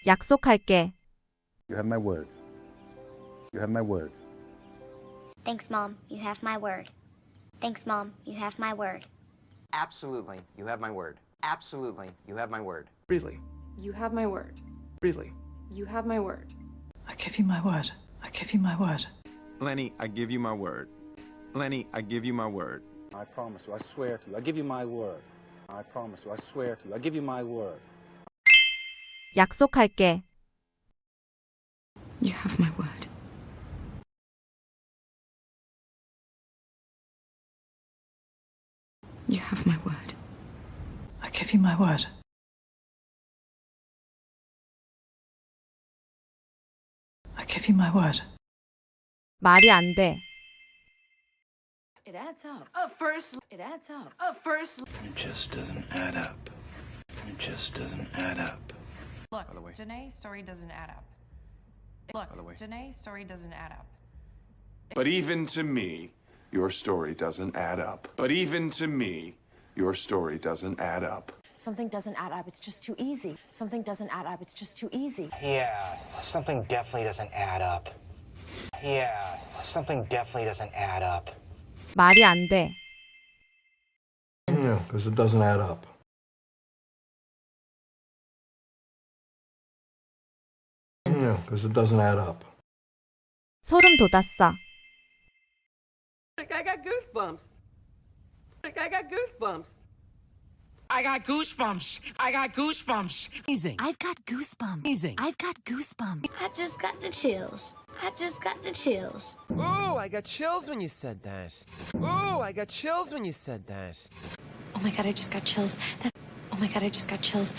약속할게. You have my word. You have my word. Thanks, Mom. You have my word. Thanks, Mom. You have my word. Absolutely, you have my word. Absolutely, you have my word. Really? You have my word. Really? You have my word. I give you my word. I give you my word. Lenny, I give you my word. Lenny, I give you my word. I promise you, I swear to you, I give you my word. I promise you, I swear to you, I give you my word. 약속할게. You have my word. You have my word. I give you my word. I give you my word. 말이 안 돼. It adds up. It adds up. It just doesn't add up. It just doesn't add up. Look, Janae's story doesn't add up. Look, Janae's story doesn't add up. But even to me, your story doesn't add up. But even to me, your story doesn't add up. Something doesn't add up. It's just too easy. Something doesn't add up. It's just too easy. Yeah, something definitely doesn't add up. Yeah, something definitely doesn't add up. 말이 안 돼. Yeah, because it doesn't add up. Yeah, because it doesn't add up. 소름 돋았어. I got goosebumps. I got goosebumps. I got goosebumps. I got goosebumps. Amazing. I've got goosebumps. Amazing. I've got goosebumps. I just got the chills. I just got the chills. Ooh, I got chills when you said that. Ooh, I got chills when you said that. Oh my god, I just got chills. Oh my god, I just got chills.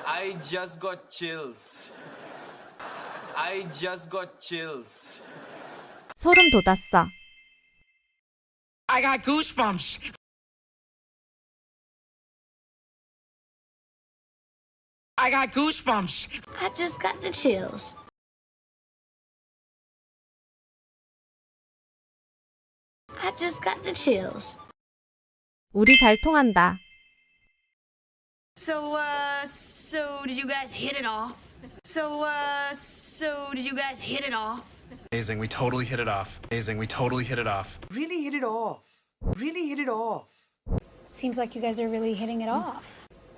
I just got chills. I just got chills. 소름 돋았어. I got goosebumps. I got goosebumps. I just got the chills. I just got the chills. 우리 잘 통한다. So did you guys hit it off? So did you guys hit it off? Amazing, we totally hit it off. Amazing, we totally hit it off. Really hit it off. Really hit it off. Seems like you guys are really hitting it off.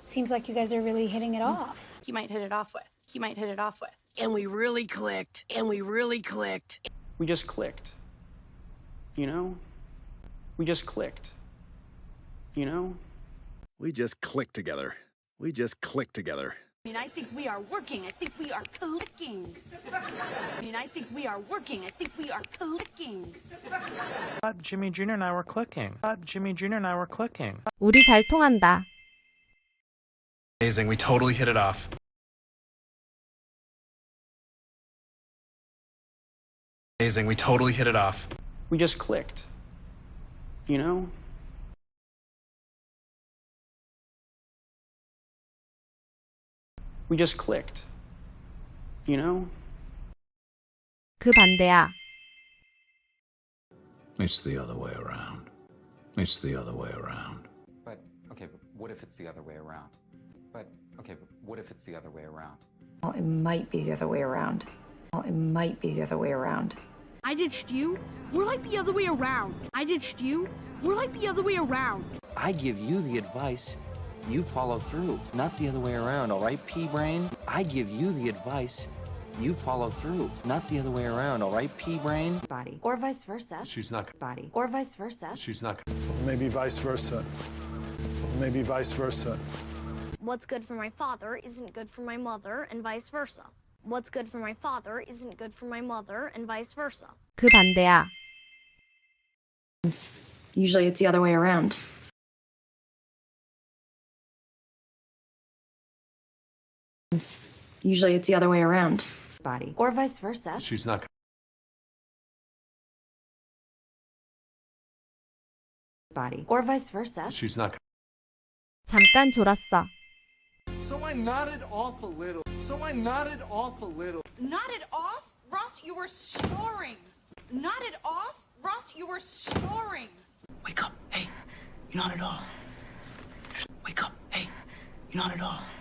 Seems like you guys are really hitting it off. He might hit it off with. He might hit it off with. And we really clicked. And we really clicked. We just clicked. You know? We just clicked. You know? We just clicked together. We just clicked together. I mean, I think we are working. I think we are clicking. I mean, I think we are working. I think we are clicking. Jimmy Jr. and I were clicking. Jimmy Jr. and I were clicking. 우리 잘 통한다. Amazing, we totally hit it off. Amazing, we totally hit it off. We just clicked. You know? We just clicked. You know? 그 반대야. It's the other way around. It's the other way around. But what if it's the other way around? But what if it's the other way around? Well, it might be the other way around. Well, it might be the other way around. I ditched you. We're like the other way around. I ditched you. We're like the other way around. I give you the advice, you follow through, not the other way around, all right, pea-brain? I give you the advice, you follow through, not the other way around, all right, pea-brain? Body. Or vice versa. She's not. Body. Or vice versa. She's not. Maybe vice versa. Maybe vice versa. What's good for my father isn't good for my mother, and vice versa. What's good for my father isn't good for my mother, and vice versa. 그 반대야. Usually it's the other way around. Usually it's the other way around. Body. Or vice versa. She's not. Body. Or vice versa. She's not. 잠깐 졸았어. So I nodded off a little. Nodded off? Ross, you were snoring. Nodded off? Ross, you were snoring. Wake up. Hey, you nodded off. Wake up. Hey, you nodded off.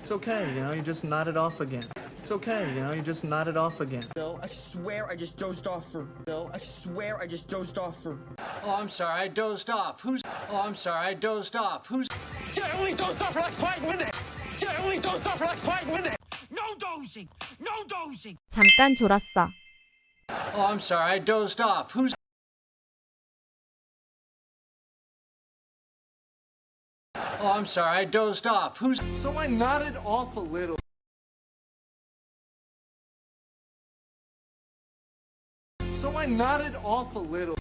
It's okay, you know, you just nod it off again. It's okay, you know, you just nod it off again. Bill, I swear I just dozed off for Bill. I swear I just dozed off for. Oh, I'm sorry, I dozed off. Who's? Oh, I'm sorry, I dozed off. Who's? I only dozed off for like 5 minutes. I only dozed off for like 5 minutes. No dozing. No dozing. 잠깐 졸았어. Oh, I'm sorry, I dozed off. Who's? Oh, I'm sorry, I dozed off. Who's? So I nodded off a little. So I nodded off a little.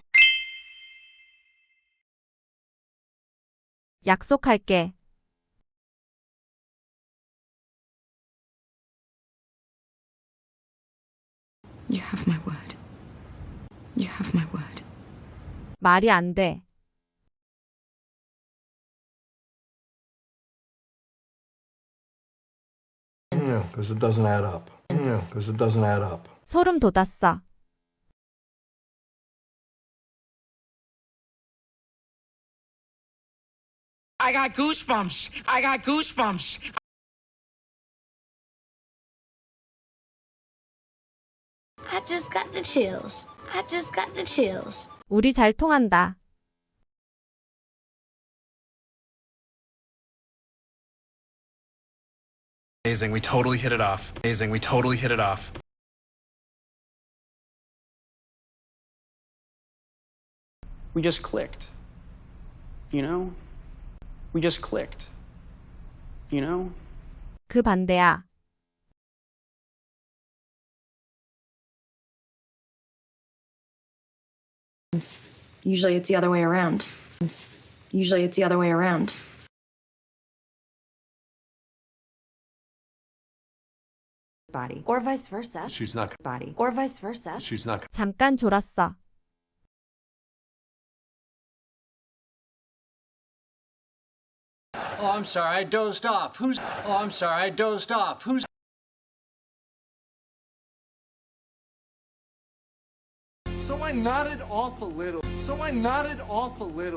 약속할게. You have my word. You have my word. 말이 안 돼. Yeah, because it doesn't add up. Yeah, because it doesn't add up. 소름 돋았어. I got goosebumps. I got goosebumps. I just got the chills. I just got the chills. 우리 잘 통한다. Amazing, we totally hit it off. Amazing, we totally hit it off. We just clicked. You know? We just clicked. You know? 그 반대야. Usually it's the other way around. Usually it's the other way around. Body. Or vice versa. She's not. Body. Or vice versa. She's not. 잠깐 졸았어. Oh, I'm sorry, I dozed off. Who's? Oh, I'm sorry, I dozed off. Who's? So I nodded off a little. So I nodded off a little.